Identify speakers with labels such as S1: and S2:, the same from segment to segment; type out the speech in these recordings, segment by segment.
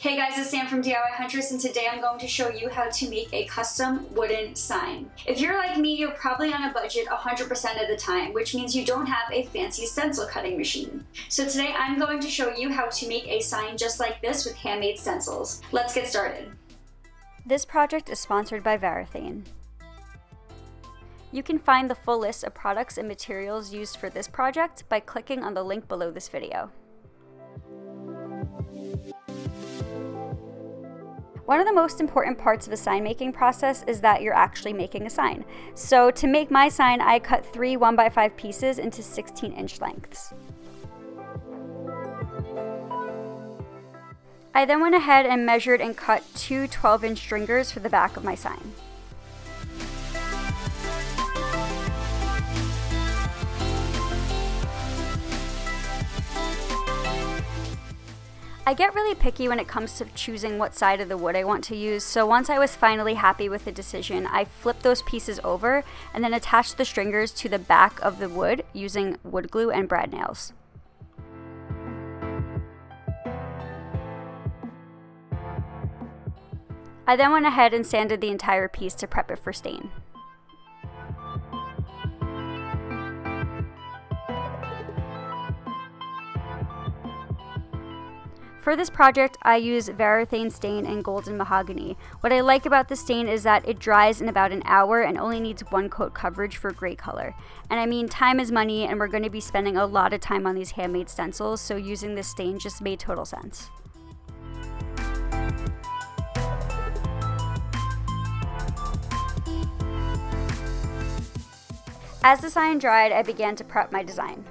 S1: Hey guys, it's Sam from DIY Huntress, and today I'm going to show you how to make a custom wooden sign. If you're like me, you're probably on a budget 100% of the time, which means you don't have a fancy stencil cutting machine. So today I'm going to show you how to make a sign just like this with handmade stencils. Let's get started. This project is sponsored by Varathane. You can find the full list of products and materials used for this project by clicking on the link below this video. One of the most important parts of the sign making process is that you're actually making a sign. So to make my sign, I cut 3 1x5 pieces into 16-inch lengths. I then went ahead and measured and cut 2 12-inch stringers for the back of my sign. I get really picky when it comes to choosing what side of the wood I want to use, so once I was finally happy with the decision, I flipped those pieces over and then attached the stringers to the back of the wood using wood glue and brad nails. I then went ahead and sanded the entire piece to prep it for stain. For this project, I use Varathane stain in golden mahogany. What I like about the stain is that it dries in about an hour and only needs 1 coat coverage for great color. And I mean, time is money, and we're going to be spending a lot of time on these handmade stencils, so using this stain just made total sense. As the sign dried, I began to prep my design.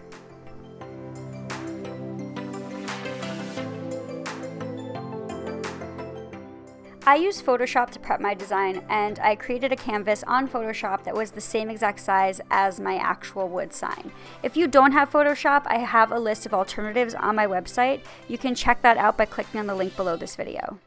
S1: I used Photoshop to prep my design, and I created a canvas on Photoshop that was the same exact size as my actual wood sign. If you don't have Photoshop, I have a list of alternatives on my website. You can check that out by clicking on the link below this video.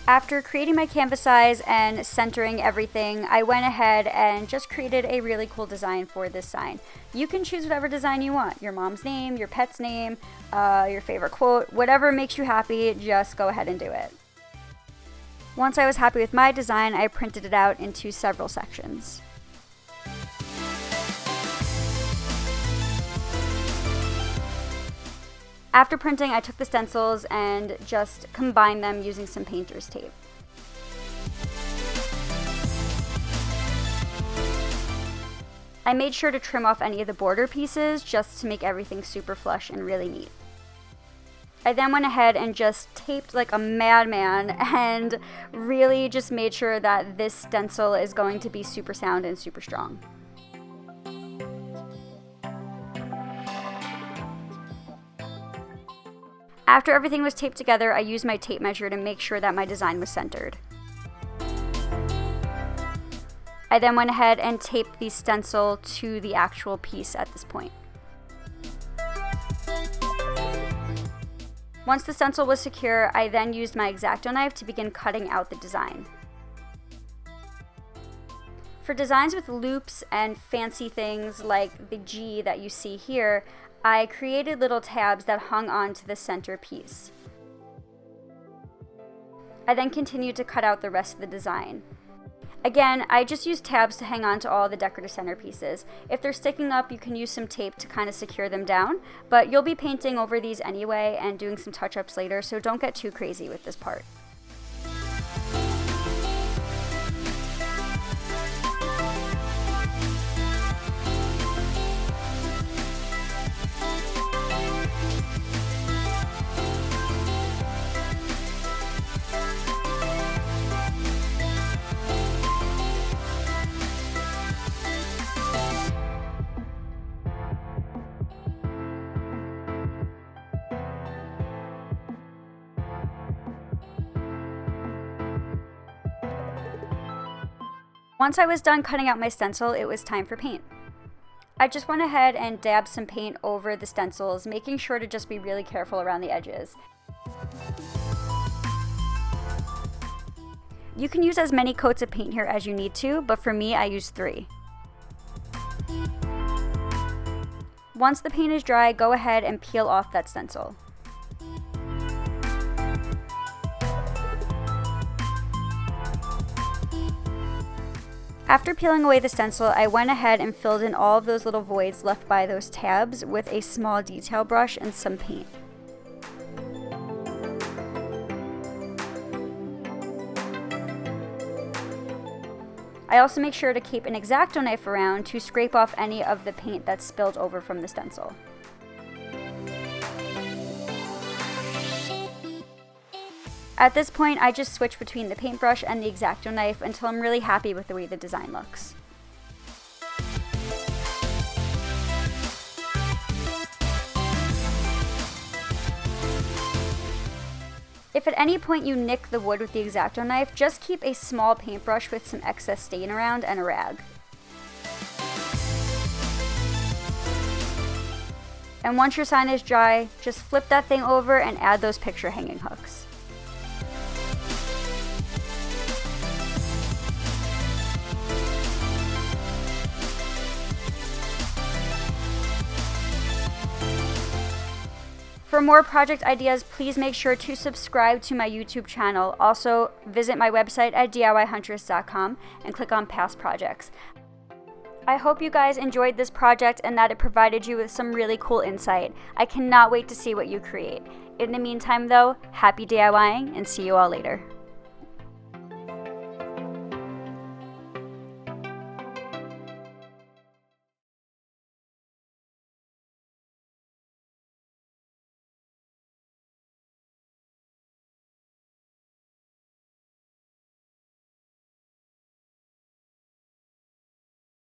S1: After creating my canvas size and centering everything, I went ahead and just created a really cool design for this sign. You can choose whatever design you want, your mom's name, your pet's name, your favorite quote, whatever makes you happy, just go ahead and do it. Once I was happy with my design, I printed it out into several sections. After printing, I took the stencils and just combined them using some painter's tape. I made sure to trim off any of the border pieces just to make everything super flush and really neat. I then went ahead and just taped like a madman and really just made sure that this stencil is going to be super sound and super strong. After everything was taped together, I used my tape measure to make sure that my design was centered. I then went ahead and taped the stencil to the actual piece at this point. Once the stencil was secure, I then used my X-Acto knife to begin cutting out the design. For designs with loops and fancy things like the G that you see here, I created little tabs that hung onto the center piece. I then continued to cut out the rest of the design. Again, I just used tabs to hang on to all the decorative centerpieces. If they're sticking up, you can use some tape to kind of secure them down, but you'll be painting over these anyway and doing some touch-ups later, so don't get too crazy with this part. Once I was done cutting out my stencil, it was time for paint. I just went ahead and dabbed some paint over the stencils, making sure to just be really careful around the edges. You can use as many coats of paint here as you need to, but for me, I use 3. Once the paint is dry, go ahead and peel off that stencil. After peeling away the stencil, I went ahead and filled in all of those little voids left by those tabs with a small detail brush and some paint. I also make sure to keep an X-Acto knife around to scrape off any of the paint that's spilled over from the stencil. At this point, I just switch between the paintbrush and the X-Acto knife until I'm really happy with the way the design looks. If at any point you nick the wood with the X-Acto knife, just keep a small paintbrush with some excess stain around and a rag. And once your sign is dry, just flip that thing over and add those picture hanging hooks. For more project ideas, please make sure to subscribe to my YouTube channel. Also, visit my website at DIYhuntress.com and click on past projects. I hope you guys enjoyed this project and that it provided you with some really cool insight. I cannot wait to see what you create. In the meantime though, happy DIYing and see you all later.